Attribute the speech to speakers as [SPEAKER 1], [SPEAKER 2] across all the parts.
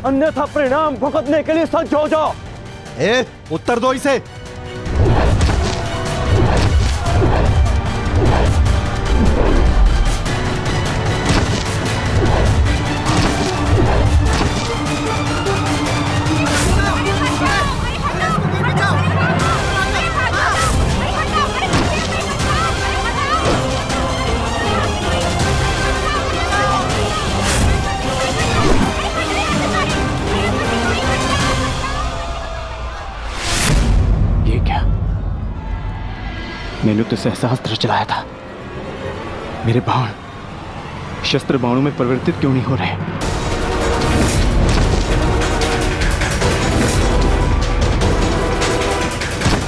[SPEAKER 1] अन्यथा परिणाम भुगतने के लिए सज्ज हो जाओ।
[SPEAKER 2] उत्तर दो इसे।
[SPEAKER 1] मैंने तो सहस्त्र चलाया था, मेरे बाण शस्त्र बाणों में परिवर्तित क्यों नहीं हो रहे?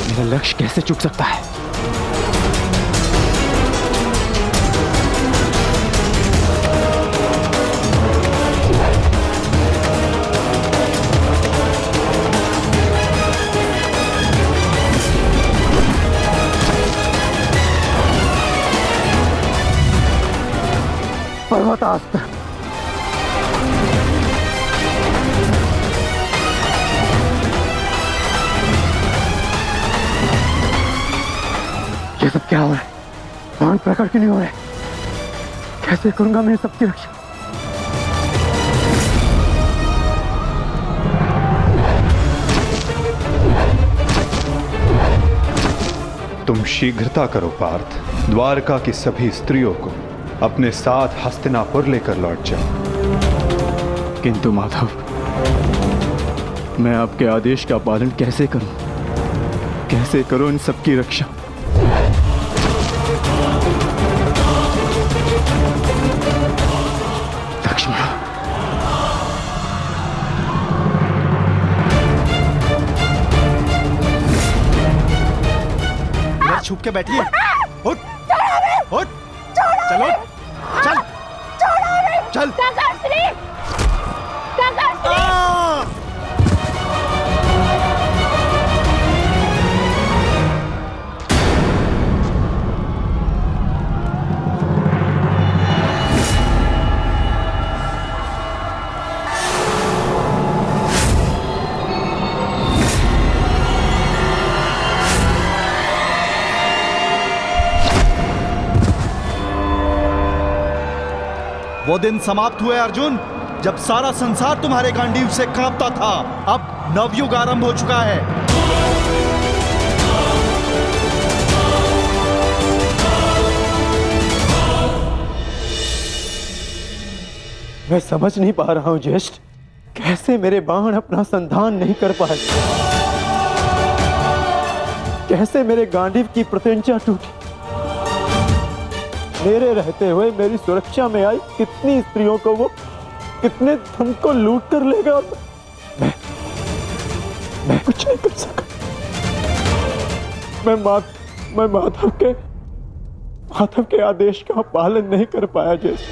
[SPEAKER 1] मेरा लक्ष्य कैसे चूक सकता है? पर्वतास्त्र। ये सब क्या हो रहा है? बाण प्रकट क्यों नहीं हो रहे? कैसे करूंगा मैं सबकी रक्षा?
[SPEAKER 3] तुम शीघ्रता करो पार्थ, द्वारका की सभी स्त्रियों को अपने साथ हस्तिनापुर लेकर लौट जाओ।
[SPEAKER 1] किंतु माधव, मैं आपके आदेश का पालन कैसे करूं? कैसे करूं इन सबकी रक्षा? लक्ष्मण,
[SPEAKER 2] छुप के बैठिए। उठ, उठ, चलो, चल, चल। वो दिन समाप्त हुए अर्जुन, जब सारा संसार तुम्हारे गांडीव से कांपता था। अब नवयुग आरंभ हो चुका है।
[SPEAKER 1] मैं समझ नहीं पा रहा हूं ज्येष्ठ, कैसे मेरे बाण अपना संधान नहीं कर पाए? कैसे मेरे गांडीव की प्रत्यंचा टूटी? मेरे रहते हुए मेरी सुरक्षा में आई कितनी स्त्रियों को वो कितने धन को लूट कर लेगा। मैं कुछ नहीं कर सका। मैं माधव के आदेश का पालन नहीं कर पाया। जैसे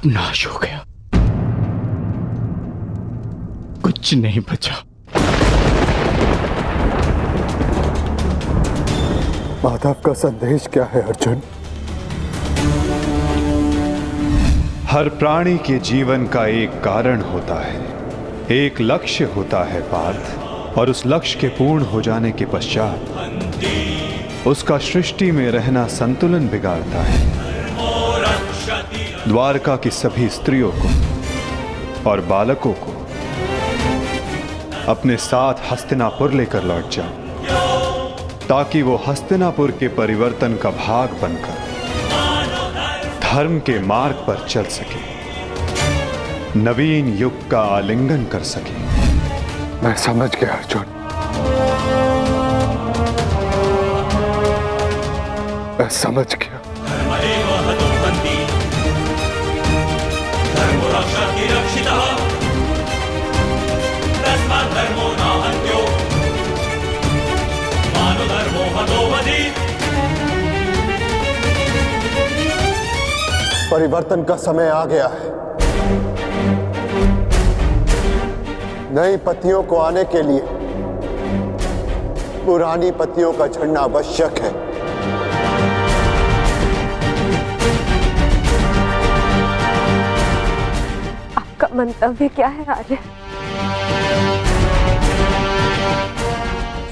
[SPEAKER 1] नाश हो गया, कुछ नहीं बचा।
[SPEAKER 4] माधव का संदेश क्या है अर्जुन?
[SPEAKER 3] हर प्राणी के जीवन का एक कारण होता है, एक लक्ष्य होता है पार्थ, और उस लक्ष्य के पूर्ण हो जाने के पश्चात उसका सृष्टि में रहना संतुलन बिगाड़ता है। द्वारका की सभी स्त्रियों को और बालकों को अपने साथ हस्तिनापुर लेकर लौट जाओ, ताकि वो हस्तिनापुर के परिवर्तन का भाग बनकर धर्म के मार्ग पर चल सके, नवीन युग का आलिंगन कर सके।
[SPEAKER 4] मैं समझ गया अर्जुन, मैं समझ गया।
[SPEAKER 5] धर्मो रक्षति रक्षितः, तस्मात् धर्मो न
[SPEAKER 4] परिवर्तन का समय आ गया है। नई पत्तियों को आने के लिए पुरानी पत्तियों का झड़ना आवश्यक है।
[SPEAKER 5] आपका मंतव्य क्या है आर्य?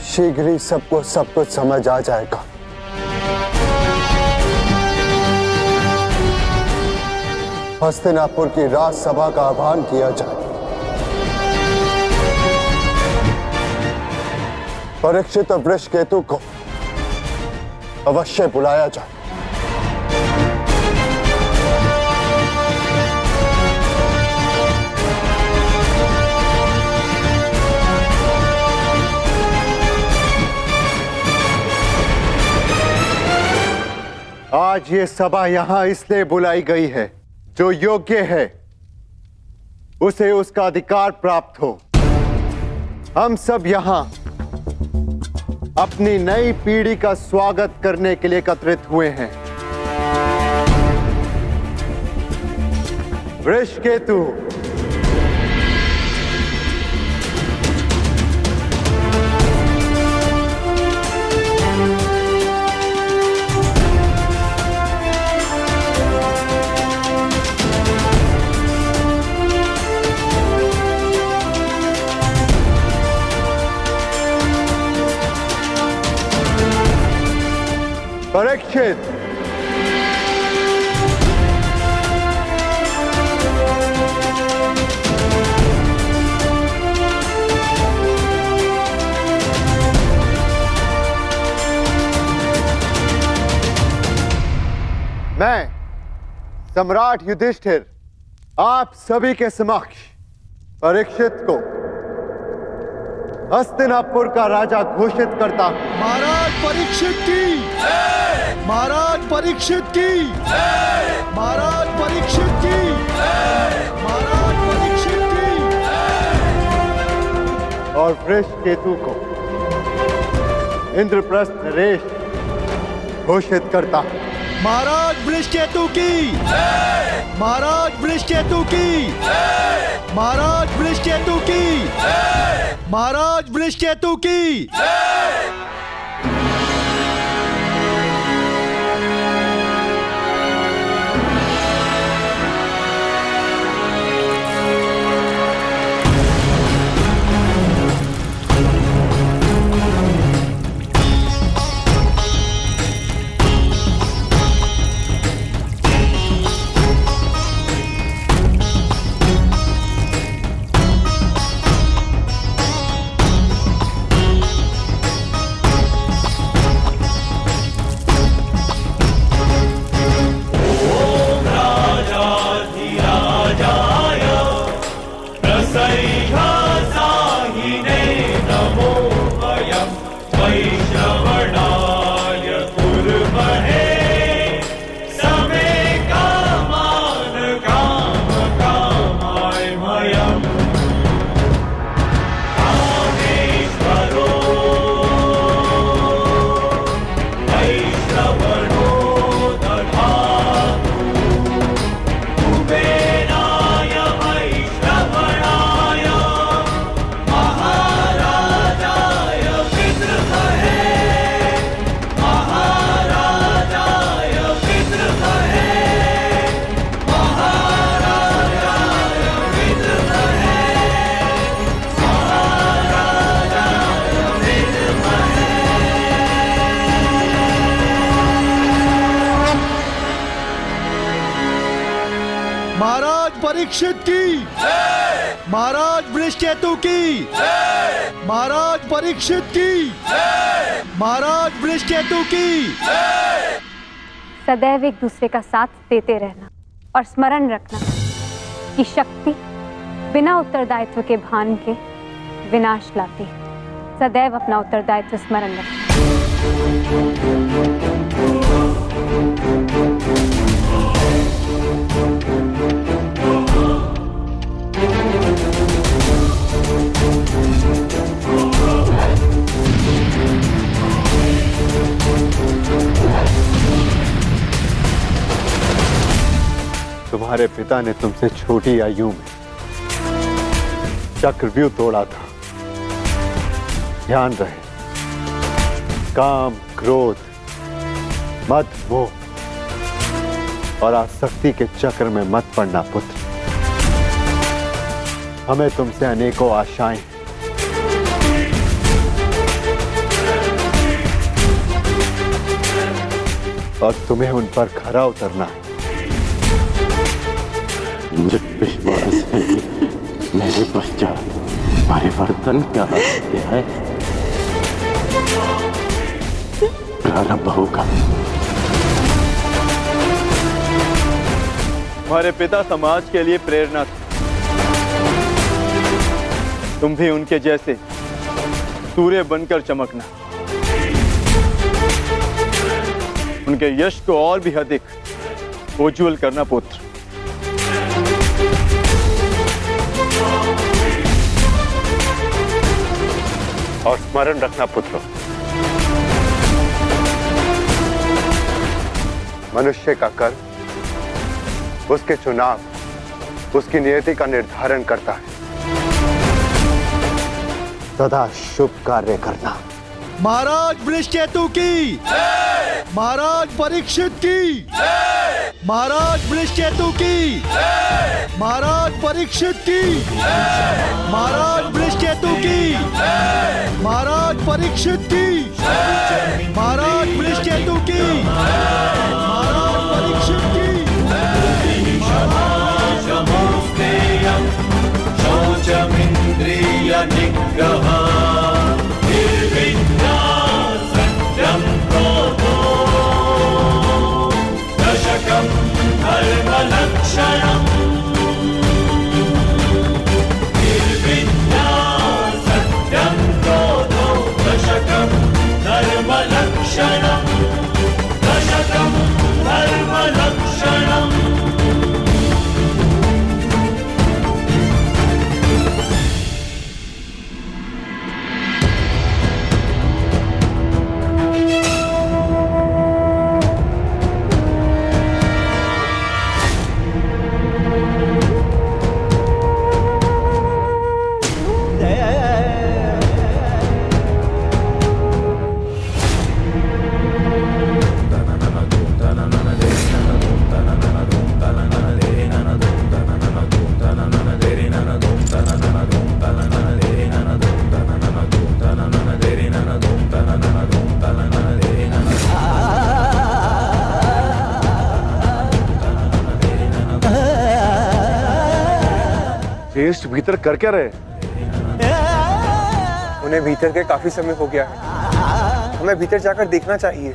[SPEAKER 4] शीघ्र ही सबको सब कुछ समझ आ जाएगा। हस्तिनापुर की राजसभा का आह्वान किया जाए। परीक्षित और वृषकेतु को अवश्य बुलाया जाए। आज ये सभा यहां इसलिए बुलाई गई है, जो योग्य है उसे उसका अधिकार प्राप्त हो। हम सब यहां अपनी नई पीढ़ी का स्वागत करने के लिए एकत्रित हुए हैं। वृषकेतु, परीक्षित, मैं सम्राट युधिष्ठिर आप सभी के समक्ष परीक्षित को हस्तिनापुर का राजा घोषित करता हूं।
[SPEAKER 2] महाराज परीक्षित की, महाराज परीक्षित की, महाराज परीक्षित की, महाराज परीक्षित की।
[SPEAKER 4] और वृषकेतु को इंद्रप्रस्थ नरेश घोषित करता हूं।
[SPEAKER 2] महाराज वृषकेतु की, महाराज वृषकेतु की, महाराज वृषकेतु की, महाराज वृषकेतु की। महाराज परीक्षित की, महाराज वृषकेतु की, महाराज परीक्षित की, महाराज वृषकेतु की।
[SPEAKER 5] सदैव एक दूसरे का साथ देते रहना और स्मरण रखना कि शक्ति बिना उत्तरदायित्व के भान के विनाश लाती है। सदैव अपना उत्तरदायित्व स्मरण रखना।
[SPEAKER 4] तुम्हारे पिता ने तुमसे छोटी आयु में चक्रव्यूह तोड़ा था। ध्यान रहे, काम, क्रोध, मद, मोह और आसक्ति के चक्र में मत पड़ना पुत्र। हमें तुमसे अनेकों आशाएं हैं। और तुम्हें उन पर खरा उतरना है।
[SPEAKER 6] मुझे विश्वास है कि मेरे पश्चात परिवर्तन क्या रहते हैं प्रारंभ होगा।
[SPEAKER 1] हमारे पिता समाज के लिए प्रेरणा थे। तुम भी उनके जैसे सूर्य बनकर चमकना, उनके यश को और भी अधिक उज्ज्वल करना पुत्र।
[SPEAKER 4] और स्मरण रखना पुत्र, मनुष्य का कर्म उसके चुनाव, उसकी नियति का निर्धारण करता है। सदा शुभ कार्य करना।
[SPEAKER 2] महाराज वृषकेतु की, महाराज परीक्षित की, महाराज वृषकेतु की, महाराज परीक्षित की, महाराज वृषकेतु की, महाराज परीक्षित की, महाराज वृषकेतु की, महाराज परीक्षित की।
[SPEAKER 7] शौचमिन्द्रिय निग्रह निर्विद्या सत्यं क्रोधो दशकं धर्मलक्षणम्। निर्विद्या सत्यं क्रोधो दशकं धर्मलक्षणम्। दशकं धर्मलक्षणम्।
[SPEAKER 4] श्रेष्ठ भीतर कर क्या रहे?
[SPEAKER 8] उन्हें भीतर के काफी समय हो गया है। हमें भीतर जाकर देखना चाहिए।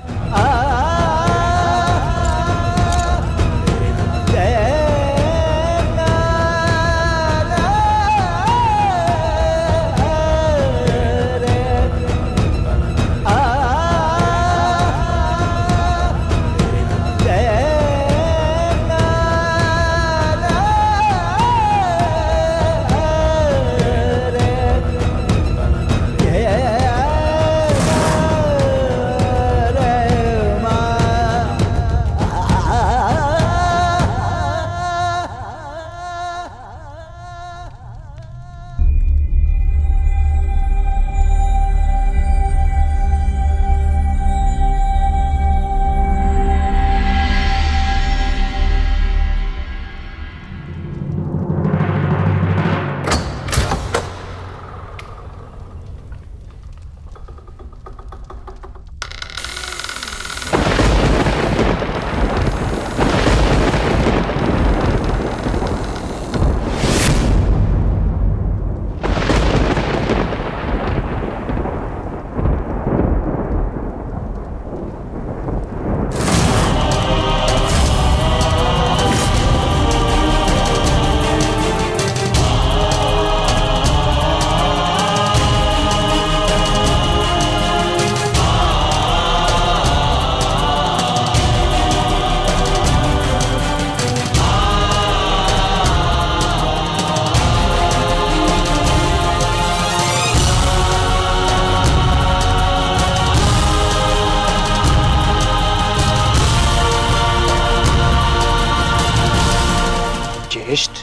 [SPEAKER 1] ज्येष्ठ,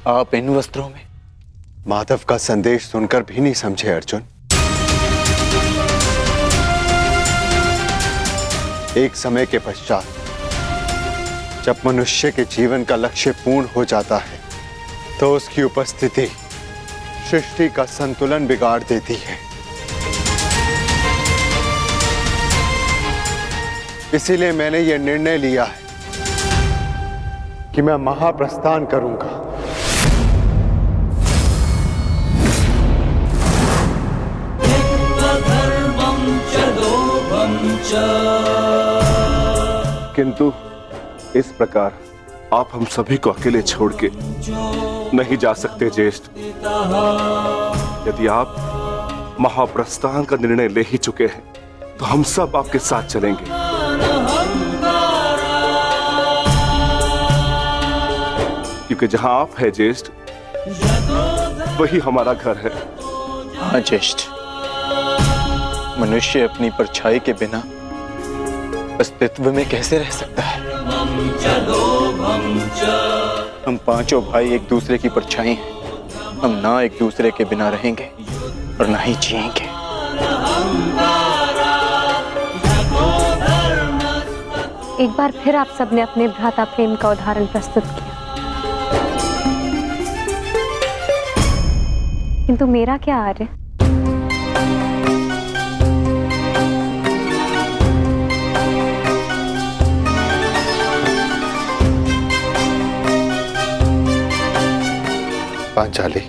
[SPEAKER 1] आप इन वस्त्रों में?
[SPEAKER 4] माधव का संदेश सुनकर भी नहीं समझे अर्जुन। एक समय के पश्चात जब मनुष्य के जीवन का लक्ष्य पूर्ण हो जाता है तो उसकी उपस्थिति सृष्टि का संतुलन बिगाड़ देती है। इसीलिए मैंने यह निर्णय लिया है कि मैं महाप्रस्थान करूंगा।
[SPEAKER 6] किंतु इस प्रकार आप हम सभी को अकेले छोड़ के नहीं जा सकते ज्येष्ठ। यदि आप महाप्रस्थान का निर्णय ले ही चुके हैं तो हम सब आपके साथ चलेंगे। क्योंकि जहां आप है ज्येष्ठ, वही हमारा घर है।
[SPEAKER 1] हाँ ज्येष्ठ, मनुष्य अपनी परछाई के बिना अस्तित्व में कैसे रह सकता है? हम पांचों भाई एक दूसरे की परछाई हैं। हम ना एक दूसरे के बिना रहेंगे और ना ही जिएंगे।
[SPEAKER 5] एक बार फिर आप सबने अपने भ्राता प्रेम का उदाहरण प्रस्तुत किया, किंतु मेरा क्या आर्य?
[SPEAKER 4] पांचाली,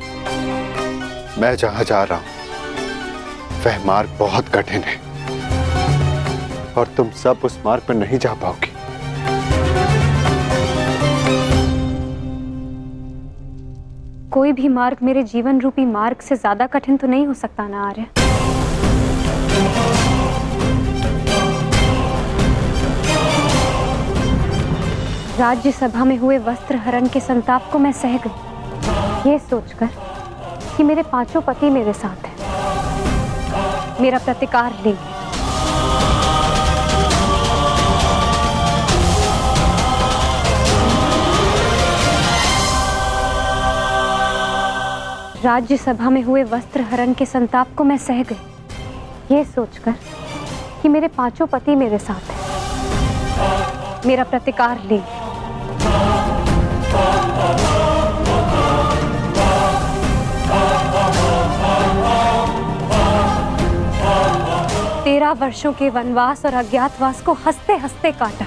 [SPEAKER 4] मैं जहां जा रहा हूं वह मार्ग बहुत कठिन है और तुम सब उस मार्ग पर नहीं जा पाओगे।
[SPEAKER 5] कोई भी मार्ग मेरे जीवन रूपी मार्ग से ज्यादा कठिन तो नहीं हो सकता ना आर्य? राज्यसभा में हुए वस्त्र हरण के संताप को मैं सह गई, ये सोचकर कि मेरे पांचों पति मेरे साथ हैं, मेरा प्रतिकार लेंगे। राज्यसभा में हुए वस्त्र हरण के संताप को मैं सह गई, ये सोचकर कि मेरे पांचों पति मेरे साथ हैं, मेरा प्रतिकार लेंगे। 13 वर्षों के वनवास और अज्ञातवास को हंसते हंसते काटा,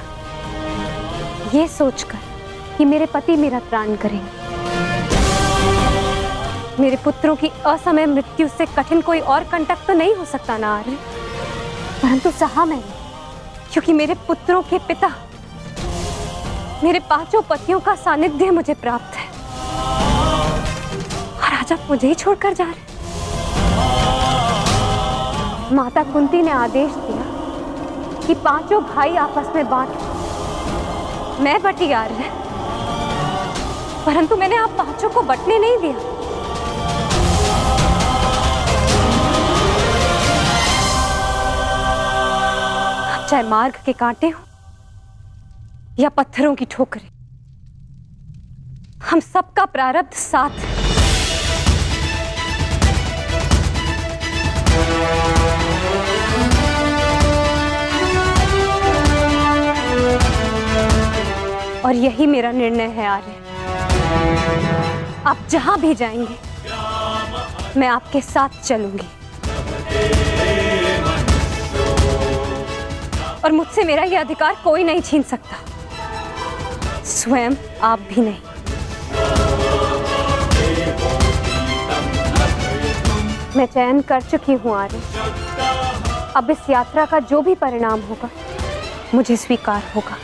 [SPEAKER 5] ये सोचकर कि मेरे पति मेरा त्राण करेंगे। मेरे पुत्रों की असमय मृत्यु से कठिन कोई और कंटक तो नहीं हो सकता ना आर्य, परंतु सहा मैंने, क्योंकि मेरे पुत्रों के पिता, मेरे पांचों पतियों का सानिध्य मुझे प्राप्त है, और आज आप मुझे ही छोड़कर जा रहे। माता कुंती ने आदेश दिया कि पांचों भाई आपस में बांट लो। मैं बटी आर्य, परंतु मैंने आप पांचों को बटने नहीं दिया। अब चाहे मार्ग के कांटे हो या पत्थरों की ठोकरें, हम सबका प्रारब्ध साथ है। और यही मेरा निर्णय है आर्य, आप जहां भी जाएंगे मैं आपके साथ चलूंगी, और मुझसे मेरा यह अधिकार कोई नहीं छीन सकता, स्वयं आप भी नहीं। मैं चयन कर चुकी हूं आर्य, अब इस यात्रा का जो भी परिणाम होगा मुझे स्वीकार होगा।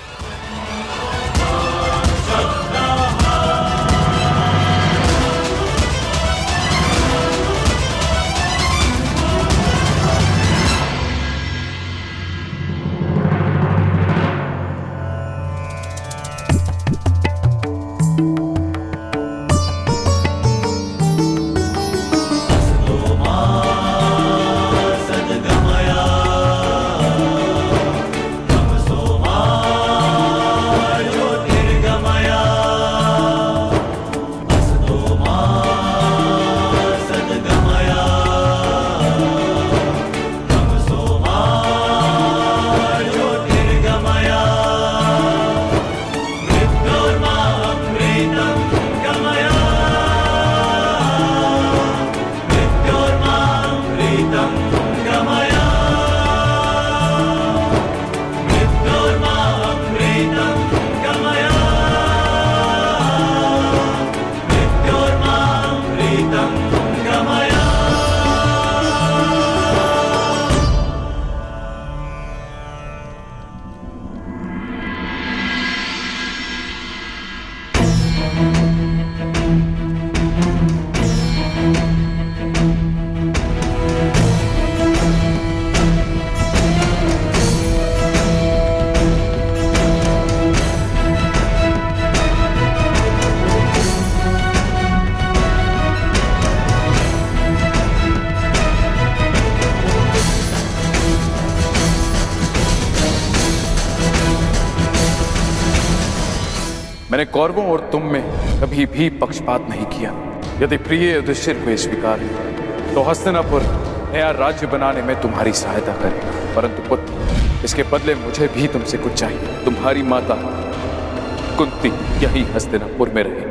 [SPEAKER 9] मैंने कौरवों और तुम में कभी भी पक्षपात नहीं किया। यदि प्रिय युधिष्ठिर को ये स्वीकार है तो हस्तिनापुर नया राज्य बनाने में तुम्हारी सहायता करे। परंतु पुत्र, इसके बदले मुझे भी तुमसे कुछ चाहिए। तुम्हारी माता कुंती यही हस्तिनापुर में रहे।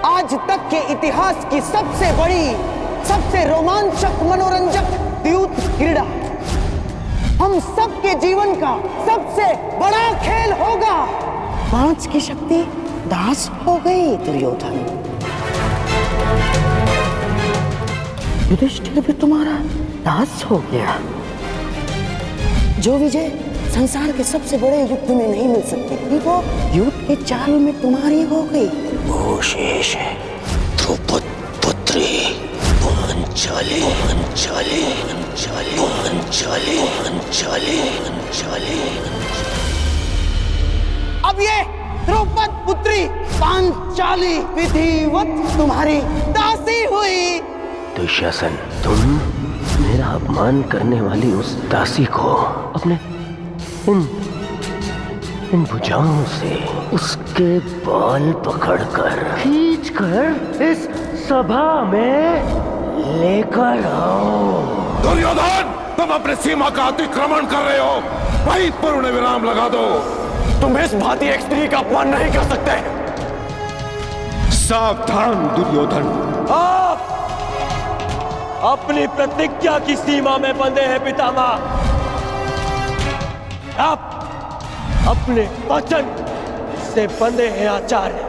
[SPEAKER 10] आज तक के इतिहास की सबसे बड़ी, सबसे रोमांचक, मनोरंजक द्यूत क्रीड़ा हम सबके जीवन का सबसे बड़ा खेल होगा। 5 की शक्ति दास हो गई दुर्योधन। युधिष्ठिर भी तुम्हारा दास हो गया। जो विजय संसार के सबसे बड़े युद्ध में नहीं मिल सकती थी, वो युद्ध के चाल में तुम्हारी हो गई। वो शेष है द्रौपद पुत्री पांचाली। पांचाली पांचाली पांचाली पांचाली पांचाली। अब ये द्रौपद पुत्री पांचाली विधिवत तुम्हारी दासी हुई।
[SPEAKER 11] दुशासन, तुम मेरा अपमान करने वाली उस दासी को अपने इन भुजाओं से उसके बाल पकड़कर खींचकर इस सभा में लेकर आओ।
[SPEAKER 6] दुर्योधन, तुम अपने सीमा का अतिक्रमण कर रहे हो। वहीं पर उन्हें विराम लगा दो।
[SPEAKER 11] तुम इस भांति एक स्त्री का अपमान नहीं कर सकते।
[SPEAKER 3] सावधान दुर्योधन,
[SPEAKER 11] आप अपनी प्रतिज्ञा की सीमा में बंधे हैं पितामह। आप अपने वचन से बंधे हैं आचार्य।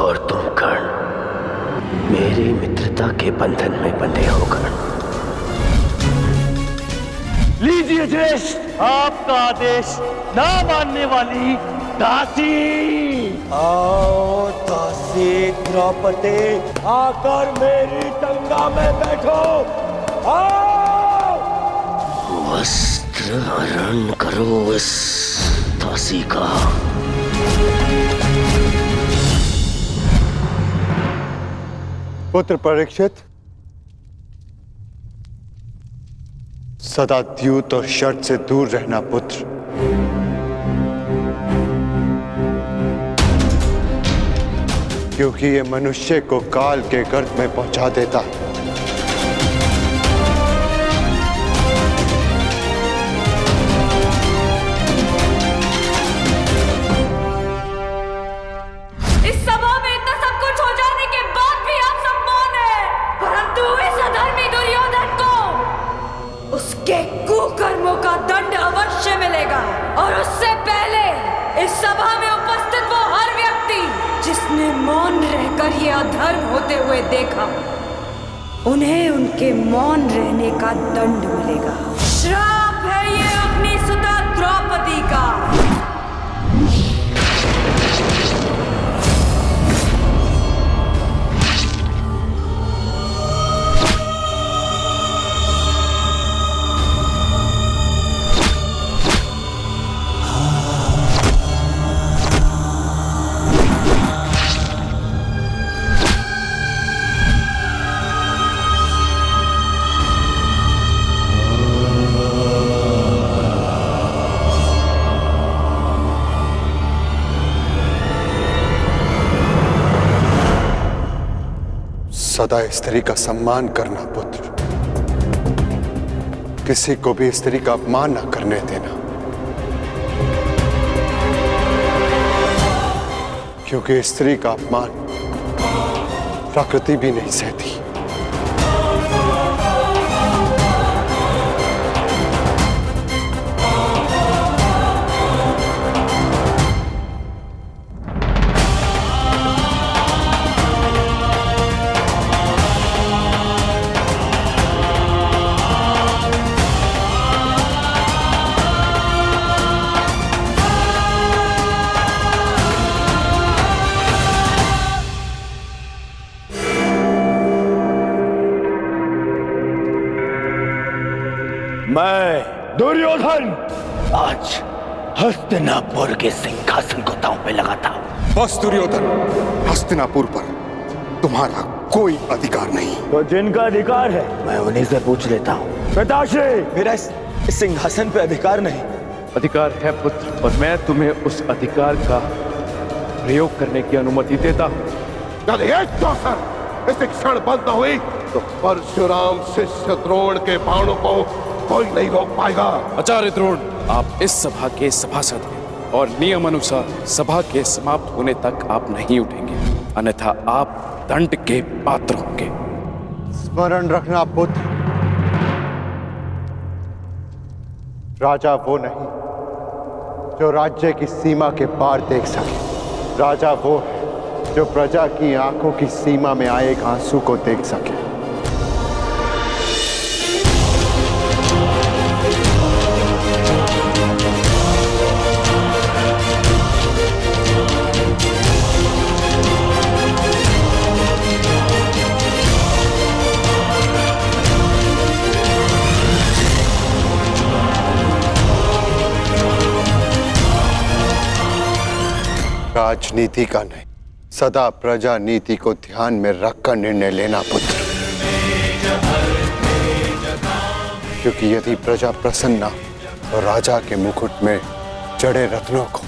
[SPEAKER 11] और तुम कर्ण मेरी मित्रता के बंधन में बंधे हो। कर्ण, लीजिए ज्येष्ठ आपका आदेश ना मानने वाली दासी। आओ दासी द्रौपदी, आकर मेरी गंगा में बैठो। आओ, वस्त्र हरण करो इस दासी का।
[SPEAKER 4] पुत्र परीक्षित, सदा द्यूत और शर्त से दूर रहना पुत्र। क्योंकि ये मनुष्य को काल के गर्त में पहुंचा देता है।
[SPEAKER 12] इस सभा में इतना सब कुछ हो जाने के बाद भी आप सब मौन हैं। परंतु इस अधर्मी दुर्योधन को उसके कुकर्मों का दंड अवश्य मिलेगा। और उससे पहले इस सभा में उपस्थित वो हर व्यक्ति जिसने मौन रहकर ये अधर्म होते हुए देखा, उन्हें उनके मौन रहने का दंड मिलेगा। श्राप है ये अपनी सुता द्रौपदी का।
[SPEAKER 4] सदा स्त्री का सम्मान करना पुत्र। किसी को भी स्त्री का अपमान न करने देना, क्योंकि स्त्री का अपमान प्रकृति भी नहीं सहती।
[SPEAKER 11] मैं दुर्योधन आज हस्तिनापुर के सिंहासन को दांव पे लगाता हूँ।
[SPEAKER 6] बस दुर्योधन, हस्तिनापुर पर तुम्हारा कोई अधिकार नहीं।
[SPEAKER 11] तो जिनका अधिकार है मैं उन्हीं से पूछ लेता हूँ। पिताश्री,
[SPEAKER 8] मेरा इस सिंहासन पे अधिकार नहीं।
[SPEAKER 9] अधिकार है पुत्र, और मैं तुम्हें उस अधिकार का प्रयोग करने की अनुमति देता हूं।
[SPEAKER 6] यदि एक अवसर इस क्षण बंद न हुई तो परशुराम शिष्य द्रोण के बाणों को कोई नहीं रोक पाएगा।
[SPEAKER 9] आचार्य द्रोण, आप इस सभा के सभासद हैं और नियम अनुसार सभा के समाप्त होने तक आप नहीं उठेंगे, अन्यथा आप दंड के पात्र होंगे।
[SPEAKER 4] स्मरण रखना पुत्र, राजा वो नहीं जो राज्य की सीमा के पार देख सके। राजा वो है जो प्रजा की आंखों की सीमा में आए एक आंसू को देख सके। राजनीति का नहीं, सदा प्रजा नीति को ध्यान में रखकर निर्णय लेना पुत्र, क्योंकि यदि प्रजा प्रसन्न तो राजा के मुकुट में जड़े रत्नों को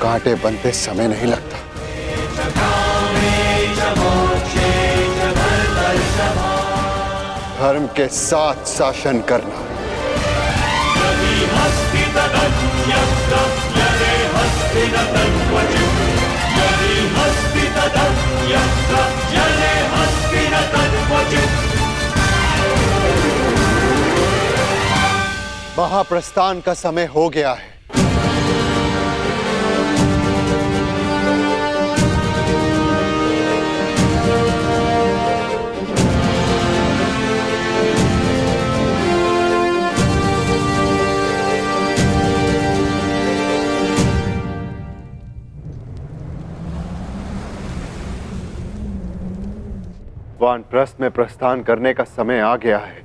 [SPEAKER 4] कांटे बनते समय नहीं लगता। धर्म के साथ शासन करना, महाप्रस्थान का समय हो गया है। वानप्रस्थ में प्रस्थान करने का समय आ गया है।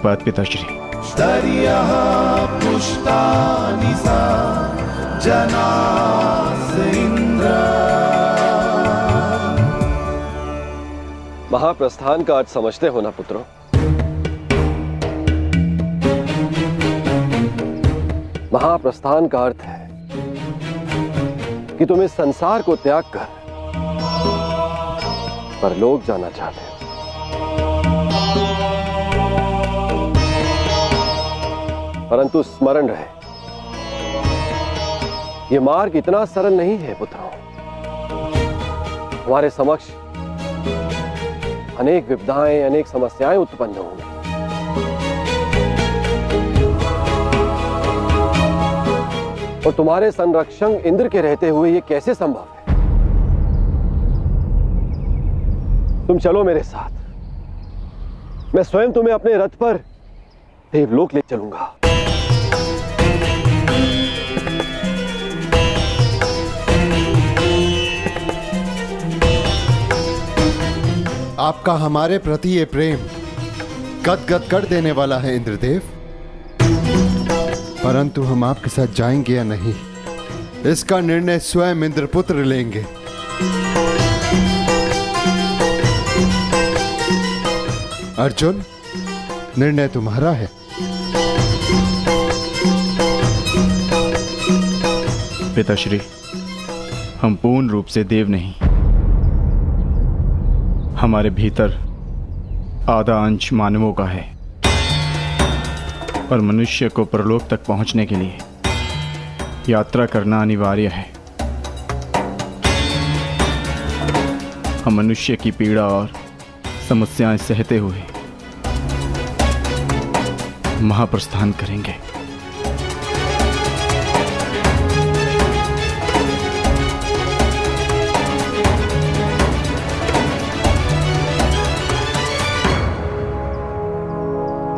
[SPEAKER 1] आशीर्वाद पिताश्री।
[SPEAKER 13] महाप्रस्थान का अर्थ समझते हो ना पुत्रों? महाप्रस्थान का अर्थ है कि तुम इस संसार को त्याग कर परलोक जाना चाहते हो। परंतु स्मरण रहे, यह मार्ग इतना सरल नहीं है पुत्रों। हमारे समक्ष अनेक विपदाएं, अनेक समस्याएं उत्पन्न होंगी। और तुम्हारे संरक्षक इंद्र के रहते हुए यह कैसे संभव है? तुम चलो मेरे साथ, मैं स्वयं तुम्हें अपने रथ पर देवलोक ले चलूंगा।
[SPEAKER 4] आपका हमारे प्रति ये प्रेम गदगद कर देने वाला है इंद्रदेव, परंतु हम आपके साथ जाएंगे या नहीं, इसका निर्णय स्वयं इंद्रपुत्र लेंगे। अर्जुन, निर्णय तुम्हारा है।
[SPEAKER 1] पिताश्री, हम पूर्ण रूप से देव नहीं, हमारे भीतर आधा अंश मानवों का है और मनुष्य को परलोक तक पहुंचने के लिए यात्रा करना अनिवार्य है। हम मनुष्य की पीड़ा और समस्याएं सहते हुए महाप्रस्थान करेंगे।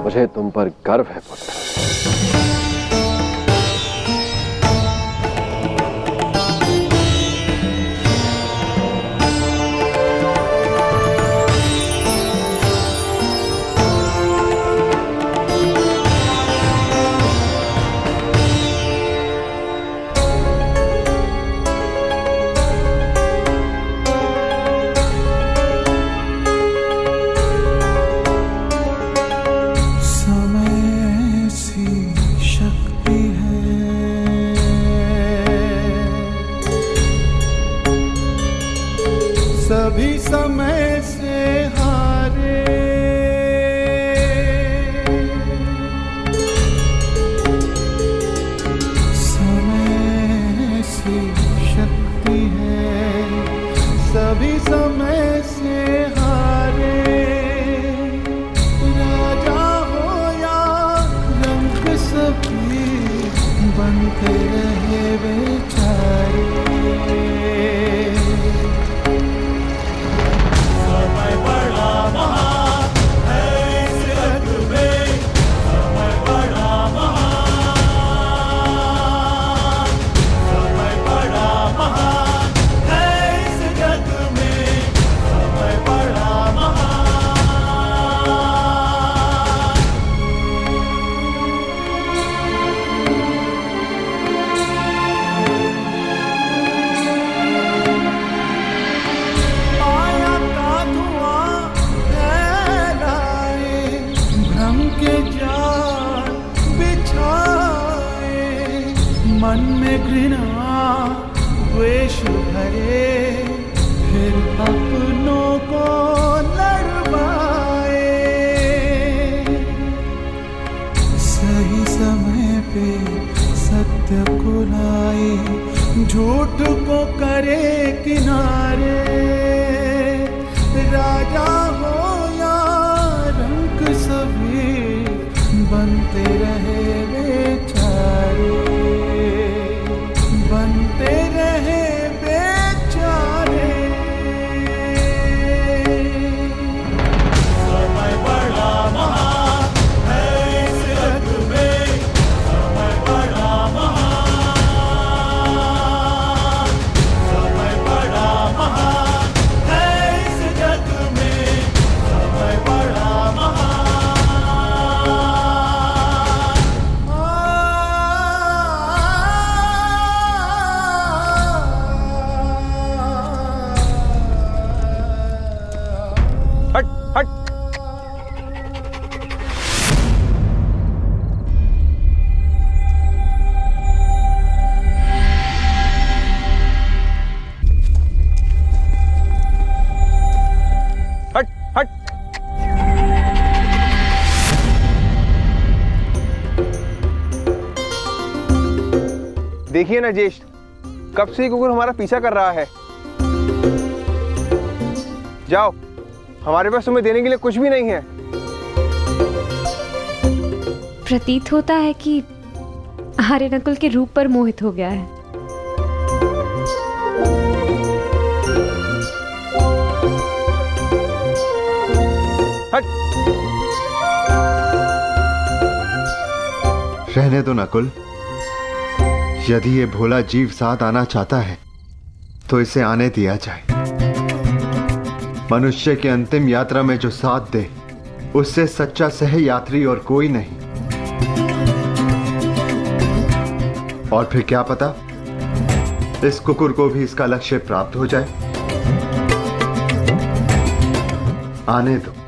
[SPEAKER 13] मुझे तुम पर गर्व है पुत्र।
[SPEAKER 7] सभी समय से हारे, समय से शक्ति है, सभी समय से हारे। राजा हो या रंग सभी बनते रहे बेचारे। मन में घृणा द्वेष भरे, फिर अपनों को लड़वाए। सही समय पे सत्य को लाए, झूठ को करे किनारे। राजा हो या रंक सभी बनते रहे बेचारे, बनते रहे बेचारे। समय बड़ा महान है इस जग में, समय बड़ा महान, समय बड़ा महान है इस जग में,
[SPEAKER 8] देखिए ना ज्येष्ठ, कब से ये कुकुर हमारा पीछा कर रहा है। जाओ, हमारे पास तुम्हें देने के लिए कुछ भी नहीं है।
[SPEAKER 5] प्रतीत होता है कि आर्य नकुल के रूप पर मोहित हो गया है।
[SPEAKER 8] हट।
[SPEAKER 4] रहने दो नकुल, यदि ये भोला जीव साथ आना चाहता है तो इसे आने दिया जाए। मनुष्य की अंतिम यात्रा में जो साथ दे उससे सच्चा सह यात्री और कोई नहीं। और फिर क्या पता इस कुकुर को भी इसका लक्ष्य प्राप्त हो जाए। आने दो।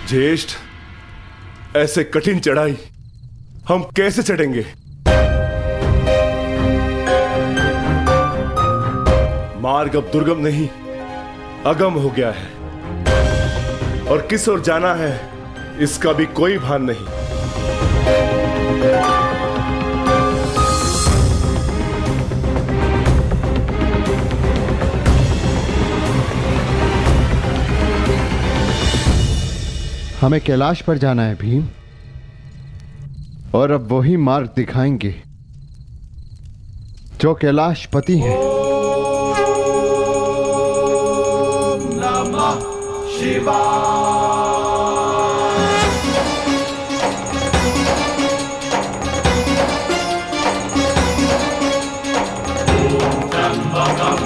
[SPEAKER 6] ज्येष्ठ, ऐसे कठिन चढ़ाई हम कैसे चढ़ेंगे? मार्ग अब दुर्गम नहीं, अगम हो गया है और किस ओर जाना है इसका भी कोई भान नहीं।
[SPEAKER 4] हमें कैलाश पर जाना है भीम, और अब वही मार्ग दिखाएंगे जो कैलाशपति हैं।
[SPEAKER 7] नमः शिवाय। त्र्यंबकं